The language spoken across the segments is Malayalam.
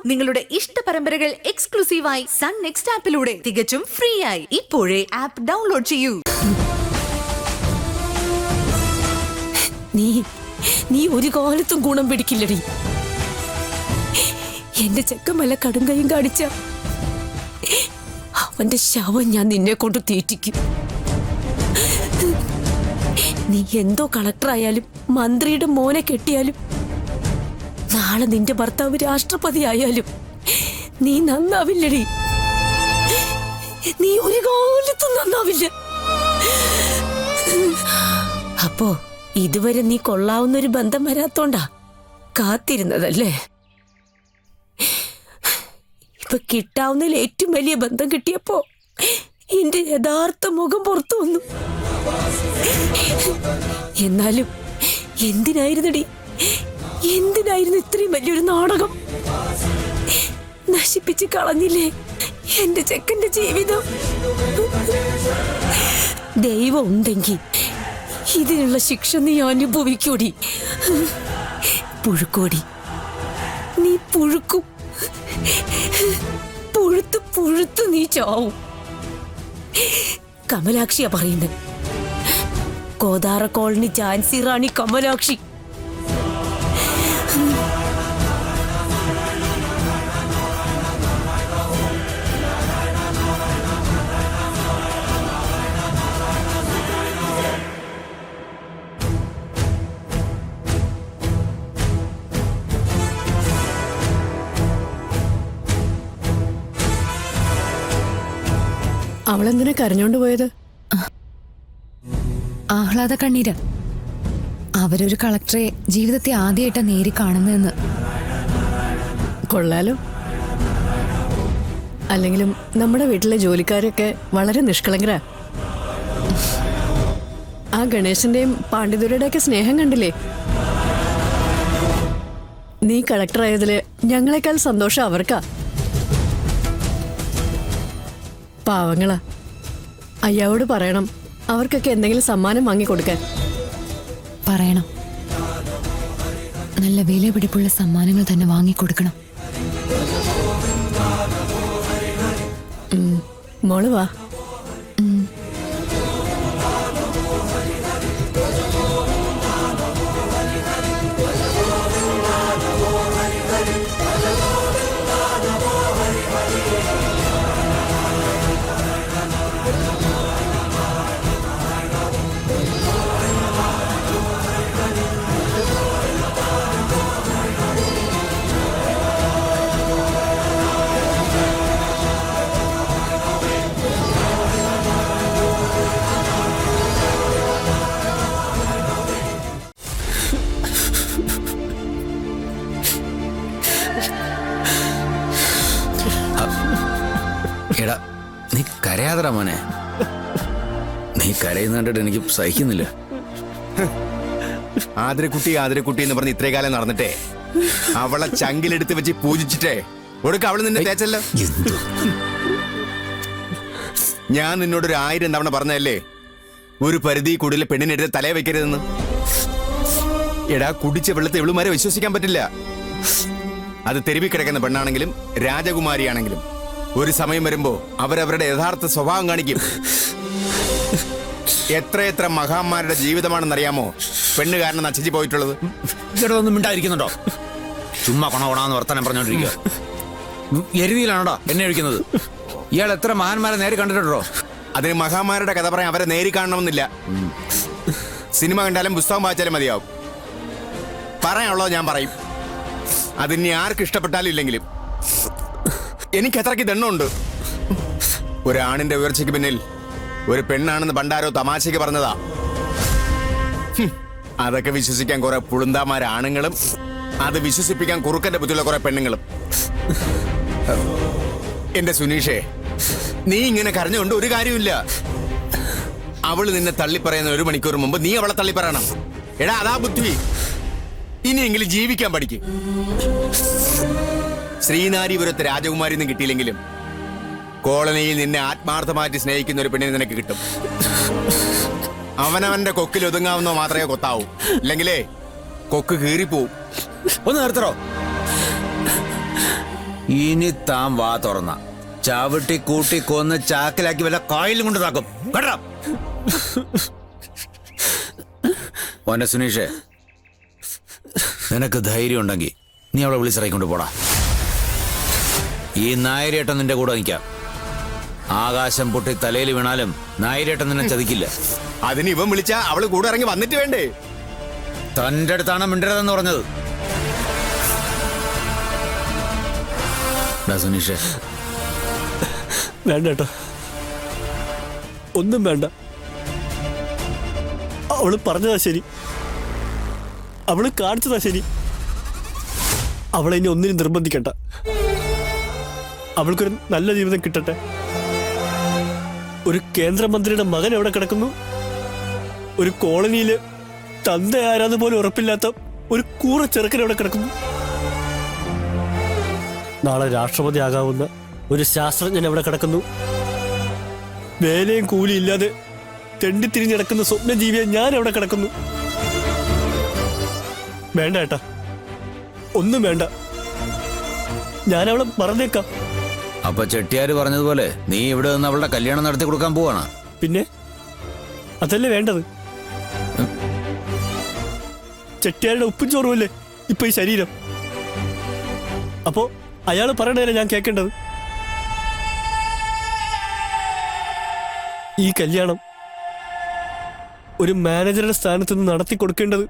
നിങ്ങളുടെ ഇഷ്ട പരമ്പരകൾ എക്സ്ക്ലൂസീവായി സൺ നെക്സ്റ്റ് ആപ്പിലൂടെ തികച്ചും ഫ്രീ ആയി ഇപ്പോഴേ ആപ്പ് ഡൗൺലോഡ് ചെയ്യൂ. നീ ഒരു കാലത്തും ഗുണം പിടിക്കില്ലടി. എന്റെ ചെക്കമല്ല കടുങ്കയും കാണിച്ച അവന്റെ ശവം ഞാൻ നിന്നെ കൊണ്ട് തീറ്റിക്കും. നീ എന്തോ കളക്ടറായാലും മന്ത്രിയുടെ മോനെ കെട്ടിയാലും നാളെ നിന്റെ ഭർത്താവ് രാഷ്ട്രപതി ആയാലും നീ നന്നാവില്ലടി. നീ ഒരു കാലത്തും നന്നാവില്ല. അപ്പോ ഇതുവരെ നീ കൊള്ളാവുന്നൊരു ബന്ധം വരാത്തോണ്ടാ കാത്തിരുന്നതല്ലേ? ഇപ്പൊ കിട്ടാവുന്നതിൽ ഏറ്റവും വലിയ ബന്ധം കിട്ടിയപ്പോ എന്റെ യഥാർത്ഥ മുഖം പുറത്തു വന്നു. എന്നാലും എന്തിനായിരുന്നടി, എന്തിനായിരുന്നു ഇത്രയും വലിയൊരു നാടകം? നശിപ്പിച്ച് കളഞ്ഞില്ലേ എന്റെ ചെക്കന്റെ ജീവിതം. ദൈവം ഉണ്ടെങ്കിൽ ഇതിനുള്ള ശിക്ഷ നീ അനുഭവിക്കൂടി. പുഴുക്കോടി, നീ പുഴുക്കും. പുഴുത്ത് പുഴുത്ത് നീ ചാവും. കമലാക്ഷിയാ പറയുന്നത്. കോതാറ കോളനി ഝാൻസി റാണി കമലാക്ഷി. അവളെന്തിനാ കരഞ്ഞോണ്ട് പോയത്? ആഹ്ലാദ കണ്ണീര്. അവരൊരു കളക്ടറെ ജീവിതത്തെ ആദ്യമായിട്ടാ നേരി കാണുന്നതെന്ന്. കൊള്ളാലോ. അല്ലെങ്കിലും നമ്മുടെ വീട്ടിലെ ജോലിക്കാരൊക്കെ വളരെ നിഷ്കളങ്കരാ. ആ ഗണേശന്റെയും പാണ്ഡിതുരുടെയൊക്കെ സ്നേഹം കണ്ടില്ലേ? നീ കളക്ടറായതില് ഞങ്ങളെക്കാൾ സന്തോഷം അവർക്കാ. പാവങ്ങളാ. അയ്യാവോട് പറയണം അവർക്കൊക്കെ എന്തെങ്കിലും സമ്മാനം വാങ്ങിക്കൊടുക്കാൻ. പറയണം. നല്ല വില പിടിപ്പുള്ള സമ്മാനങ്ങൾ തന്നെ വാങ്ങിക്കൊടുക്കണം. മോള് വാ. എടാ, നീ കരയാതടാ മോനെ. നീ കരയുന്ന കണ്ടിട്ട് എനിക്ക് സഹിക്കുന്നില്ല. ആതിരക്കുട്ടി എന്ന് പറഞ്ഞ് ഇത്രേ കാലം നടന്നിട്ടേ അവളെ ചങ്കിലെടുത്ത് വെച്ച് പൂജിച്ചിട്ടേ ഒടുക്ക അവള് നിന്നെ തേച്ചല്ലോ. ഞാൻ നിന്നോടൊരു 1000 തവണ പറഞ്ഞതല്ലേ ഒരു പരിധി കൂടുതൽ പെണ്ണിനെടുത്ത് തലയെ വെക്കരുതെന്ന്. എടാ, കുടിച്ച വെള്ളത്തെ ഇവളുമാരെ വിശ്വസിക്കാൻ പറ്റില്ല. അത് തെരുവിൽ കിടക്കുന്ന പെണ്ണാണെങ്കിലും രാജകുമാരിയാണെങ്കിലും ഒരു സമയം വരുമ്പോ അവരവരുടെ യഥാർത്ഥ സ്വഭാവം കാണിക്കും. എത്രയെത്ര മഹാന്മാരുടെ ജീവിതമാണെന്നറിയാമോ പെണ്ണ് കാരണം നശിച്ചു പോയിട്ടുള്ളത്. ഇതൊന്നും മിണ്ടായിരിക്കുന്നുണ്ടോ? ചുമ്മാ കൊണകൊണാന്ന് വർത്താനം പറഞ്ഞോണ്ടിരിക്കുക. എരുതിയിലാണോടാ എന്നെ ഒഴിക്കുന്നത്? ഇയാൾ എത്ര മഹാന്മാരെ നേരി കണ്ടിട്ടുണ്ടോ? അതിന് മഹാന്മാരുടെ കഥ പറയാൻ അവരെ നേരി കാണണമെന്നില്ല. സിനിമ കണ്ടാലും പുസ്തകം വായിച്ചാലും മതിയാവും. പറയാനുള്ളത് ഞാൻ പറയും. അതിനി ആർക്ക് ഇഷ്ടപ്പെട്ടാലും ഇല്ലെങ്കിലും എനിക്ക് അത്രയ്ക്ക് ദണ്ണമുണ്ട്. ഒരാണിന്റെ ഉയർച്ചയ്ക്ക് പിന്നിൽ ഒരു പെണ്ണാണെന്ന് പണ്ടാരോ തമാശയ്ക്ക് പറഞ്ഞതാ. അതൊക്കെ വിശ്വസിക്കാൻ കുറെ പുളുന്താമാരാണുങ്ങളും അത് വിശ്വസിപ്പിക്കാൻ കുറുക്കന്റെ ബുദ്ധിയുള്ള കുറെ പെണ്ണുങ്ങളും. എന്റെ സുനീഷേ, നീ ഇങ്ങനെ കരഞ്ഞുകൊണ്ട് ഒരു കാര്യമില്ല. അവള് നിന്നെ തള്ളിപ്പറയുന്ന 1 മണിക്കൂർ മുമ്പ് നീ അവളെ തള്ളിപ്പറയണം. എടാ, അതാ ബുദ്ധി. ഇനിയെങ്കിലും ജീവിക്കാൻ പഠിക്കും. ശ്രീനാരിപുരത്ത് രാജകുമാരിന്ന് കിട്ടിയില്ലെങ്കിലും കോളനിയിൽ നിന്നെ ആത്മാർത്ഥമായിട്ട് സ്നേഹിക്കുന്ന ഒരു പെണ്ണിനെ നിനക്ക് കിട്ടും. അവനവന്റെ കൊക്കിൽ ഒതുങ്ങാവുന്ന മാത്രമേ കൊത്താവൂ. ഇല്ലെങ്കിലേ കൊക്ക് കീറിപ്പോവും. ഒന്ന് നിർത്തറോ. ഇനി താൻ വാ തുറന്ന ചവിട്ടി കൂട്ടി കൊന്ന് ചാക്കിലാക്കി വല്ല കായലും കൊണ്ട് താക്കും കേട്ടോ. മോനെ സുനീഷേ, നിനക്ക് ധൈര്യം ഉണ്ടെങ്കിൽ നീ അവളെ വിളിച്ചിറങ്ങിക്കൊണ്ട് പോടാ. ഈ നായരേട്ടൻ നിന്റെ കൂടെ നിൽക്കാം. ആകാശം പൊട്ടി തലയിൽ വീണാലും നായരേട്ടൻ നിന്നെ ചതിക്കില്ല. അതിന് ഇവൻ വിളിച്ചാ അവള് കൂടെ ഇറങ്ങി വന്നിട്ട് വേണ്ടേ? തന്റെ അടുത്താണ് മിണ്ടരുതെന്ന് പറഞ്ഞത്. സുനീഷേ, വേണ്ട കേട്ടോ, ഒന്നും വേണ്ട. അവള് പറഞ്ഞതാ ശരി, അവള് കാണിച്ചതാ ശരി. അവളെ ഇനി ഒന്നിനും നിർബന്ധിക്കണ്ട. അവൾക്കൊരു നല്ല ജീവിതം കിട്ടട്ടെ. ഒരു കേന്ദ്രമന്ത്രിയുടെ മകൻ എവിടെ കിടക്കുന്നു, ഒരു കോളനിയില് തന്ത ആരാന്ന് പോലും ഉറപ്പില്ലാത്ത ഒരു കൂറ ചെറുക്കൻ എവിടെ കിടക്കുന്നു, നാളെ രാഷ്ട്രപതി ആകാവുന്ന ഒരു ശാസ്ത്രജ്ഞൻ എവിടെ കിടക്കുന്നു, വേലയും കൂലിയും ഇല്ലാതെ തെണ്ടിത്തിരിഞ്ഞ് കിടക്കുന്ന സ്വപ്നജീവിയെ ഞാൻ എവിടെ കിടക്കുന്നു. വേണ്ട ഏട്ടാ, ഒന്നും വേണ്ട. ഞാൻ അവളെ മറന്നേക്കാം. അപ്പൊ ചെട്ടിയാര് പറഞ്ഞതുപോലെ നീ ഇവിടെ നിന്ന് അവളുടെ കല്യാണം നടത്തി കൊടുക്കാൻ പോവാണ്. പിന്നെ അതല്ലേ വേണ്ടത്? ചെട്ടിയാരുടെ ഉപ്പും ചോറുമല്ലേ ഇപ്പൊ ഈ ശരീരം. അപ്പോ അയാൾ പറയണതല്ലേ ഞാൻ കേൾക്കേണ്ടത്. ഈ കല്യാണം ഒരു മാനേജറുടെ സ്ഥാനത്ത് നിന്ന് നടത്തി കൊടുക്കേണ്ടത്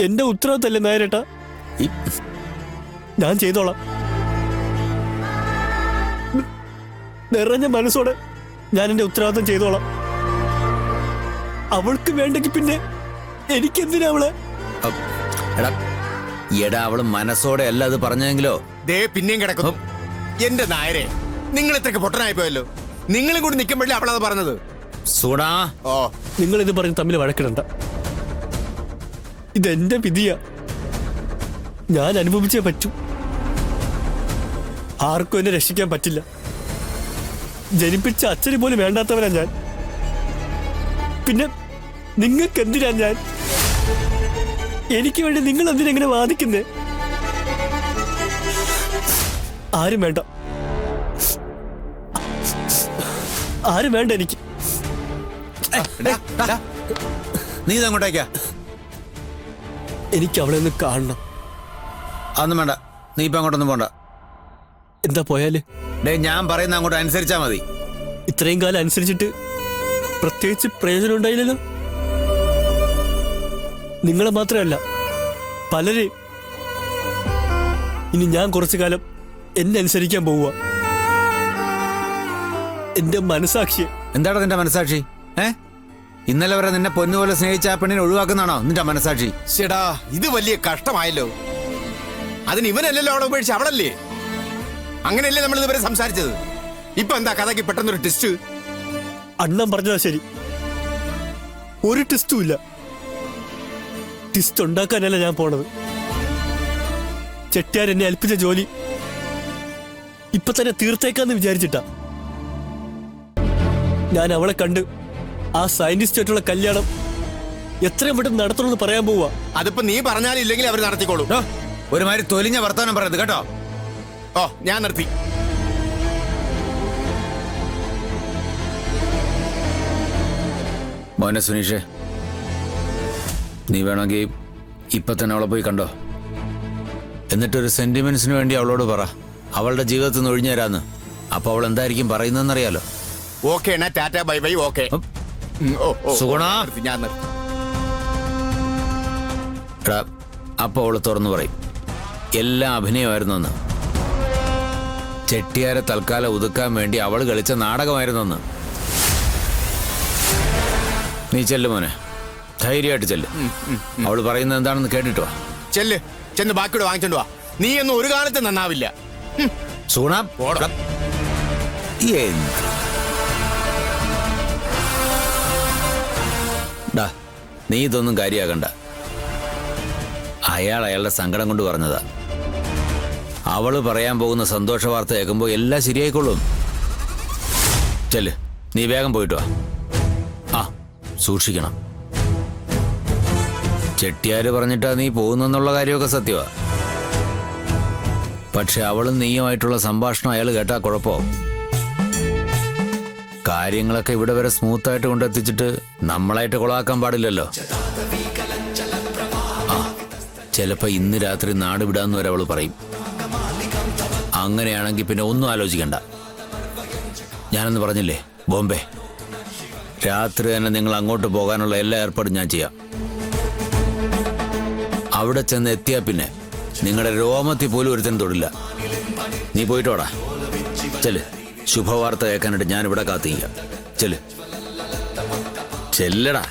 എന്റെ ഉത്തരവാദിത്തമല്ലേ നായരേട്ടാ? ഞാൻ ചെയ്തോളാം. നിറഞ്ഞ മനസ്സോടെ ഞാൻ എന്റെ ഉത്തരവാദിത്തം ചെയ്തോളാം. അവൾക്ക് വേണ്ടെങ്കിൽ പിന്നെ എനിക്കെന്തിനാ അവളെ? എടാ, അവള് മനസ്സോടെ അല്ല അത് പറഞ്ഞെങ്കിലോ. ദേ പിന്നെയും കിടക്കുന്നു. എന്റെ നായരെ, നിങ്ങൾ ഇത്രയ്ക്ക് പൊട്ടനായി പോയല്ലോ. നിങ്ങളും കൂടി നിൽക്കുമ്പോഴേ അവളത് പറഞ്ഞത്. സൂടാ, ഓ, നിങ്ങൾ ഇത് പറഞ്ഞ് തമ്മിൽ വഴക്കിടണ്ട. ഇതെന്റെ വിധിയാ, ഞാൻ അനുഭവിച്ചേ പറ്റൂ. ആർക്കും എന്നെ രക്ഷിക്കാൻ പറ്റില്ല. ജനിപ്പിച്ച അച്ഛന് പോലും വേണ്ടാത്തവനാ ഞാൻ. പിന്നെ നിങ്ങൾക്ക് എന്തിനാ ഞാൻ? എനിക്ക് വേണ്ടി നിങ്ങൾ എന്തിനെങ്ങനെ വാദിക്കുന്നേ? ആരും വേണ്ട, ആരും വേണ്ട എനിക്ക്. നീ ഇതങ്ങോട്ടേക്കാ. എനിക്ക് അവളെ ഒന്ന് കാണണം. അതൊന്നും വേണ്ട, നീ ഇപ്പൊ അങ്ങോട്ടൊന്നും പോണ്ട. എന്താ പോയാല്? ഞാൻ പറയുന്ന അങ്ങോട്ട് അനുസരിച്ചാ മതി. ഇത്രയും കാലം അനുസരിച്ചിട്ട് പ്രത്യേകിച്ച് പ്രയോജനം ഉണ്ടായില്ലല്ലോ. നിങ്ങളെ മാത്രമല്ല, പലരെയും. ഇനി ഞാൻ കുറച്ചു കാലം എന്നെ അനുസരിക്കാൻ പോവുക. എന്റെ മനസാക്ഷിയെ. എന്താടാ നിന്റെ മനസാക്ഷി? ഇന്നലെ വരെ നിന്നെ പൊന്നുപോലെ സ്നേഹിച്ച ആ പെണ്ണിനെ ഒഴിവാക്കുന്നതാണോ നിന്റെ മനസാക്ഷി? ചേടാ, ഇത് വലിയ കഷ്ടമായല്ലോ. അതിന് ഇവനല്ലല്ലോ അവളെ ഉപേക്ഷിച്ച് അവളല്ലേ? അങ്ങനെയല്ലേ നമ്മൾ ഇതുവരെ സംസാരിച്ചത്? ഇപ്പൊ എന്താ കഥയ്ക്ക് പെട്ടെന്നൊരു ടെസ്റ്റ്? അണ്ണൻ പറഞ്ഞതാ ശരി, ഒരു ടെസ്റ്റും ഇല്ല. ടെസ്റ്റ് ഉണ്ടാക്കാനല്ല ഞാൻ പോണത്. ചെട്ടിയാർ എന്നെ ഏൽപ്പിച്ച ജോലി ഇപ്പൊ തന്നെ തീർത്തേക്കാന്ന് വിചാരിച്ചിട്ടാ ഞാൻ അവളെ കണ്ട് ആ സയന്റിസ്റ്റായിട്ടുള്ള കല്യാണം എത്രയും പെട്ടെന്ന് നടത്തണമെന്ന് പറയാൻ പോവാ. അതിപ്പോ നീ പറഞ്ഞാലില്ലെങ്കിൽ അവർ നടത്തിക്കോളൂ. ഒരുമാതിരി തൊലിഞ്ഞ വർത്തമാനം പറയുന്നത് കേട്ടോ. ഓ, ഞാൻ നിർത്തി. മോനെ സുനീഷേ, നീ വേണമെങ്കിൽ ഇപ്പൊ തന്നെ അവളെ പോയി കണ്ടോ. എന്നിട്ടൊരു സെന്റിമെന്റ്സിന് വേണ്ടി അവളോട് പറ അവളുടെ ജീവിതത്തിൽ നിന്ന് ഒഴിഞ്ഞു തരാന്ന്. അപ്പൊ അവൾ എന്തായിരിക്കും പറയുന്നതെന്നറിയാലോ. ഓക്കെ എന്നാ, Tata bye bye. Okay. Suguna, ഞാൻ നിർത്തി. എടാ, അപ്പൊ അവള് തുറന്നു പറയും എല്ലാം അഭിനയമായിരുന്നെന്ന്. ചെട്ടിയാരെ തൽക്കാലം ഒതുക്കാൻ വേണ്ടി അവൾ കളിച്ച നാടകമായിരുന്നെന്ന്. നീ ചെല്ലു മോനെ, ധൈര്യമായിട്ട് ചെല്ല്. അവള് പറയുന്നത് എന്താണെന്ന് കേട്ടിട്ടോ. ചെല്ല്, ചെന്ന് ബാക്കിയോട് വാങ്ങിച്ചോണ്ട് വാ. നീ ഒന്നും ഒരു കാലത്ത് നന്നാവില്ല. സൂണ, നീ ഇതൊന്നും കാര്യാക്കണ്ട. അയാളുടെ സങ്കടം കൊണ്ട് പറഞ്ഞതാ. അവള് പറയാൻ പോകുന്ന സന്തോഷ വാർത്ത കേൾക്കുമ്പോ എല്ലാം ശരിയായിക്കൊള്ളും. ചെല്ല്, നീ വേഗം പോയിട്ട് വാ. ആ, സൂക്ഷിക്കണം. ചെട്ടിയാര് പറഞ്ഞിട്ടാ നീ പോകുന്നെന്നുള്ള കാര്യമൊക്കെ സത്യമാ. പക്ഷെ അവളും നീയുമായിട്ടുള്ള സംഭാഷണം അയാൾ കേട്ടാ കുഴപ്പമോ? കാര്യങ്ങളൊക്കെ ഇവിടെ വരെ സ്മൂത്തായിട്ട് കൊണ്ടെത്തിച്ചിട്ട് നമ്മളായിട്ട് കൊളാക്കാൻ പാടില്ലല്ലോ. ആ ചിലപ്പോ ഇന്ന് രാത്രി നാട് വിടാന്ന് വരെ അവള് പറയും. അങ്ങനെയാണെങ്കിൽ പിന്നെ ഒന്നും ആലോചിക്കണ്ട. ഞാനെന്ന് പറഞ്ഞില്ലേ ബോംബെ, രാത്രി തന്നെ നിങ്ങൾ അങ്ങോട്ട് പോകാനുള്ള എല്ലാ ഏർപ്പാടും ഞാൻ ചെയ്യാം. അവിടെ ചെന്ന് എത്തിയാ പിന്നെ നിങ്ങളുടെ രോമത്തിൽ പോലും ഒരുത്തൻ തൊടില്ല. നീ പോയിട്ടോടാ, ചെല്. ശുഭവാർത്ത കേൾക്കാനായിട്ട് ഞാനിവിടെ കാത്തിരിക്കാം. ചെല് ചെല്ലടാ.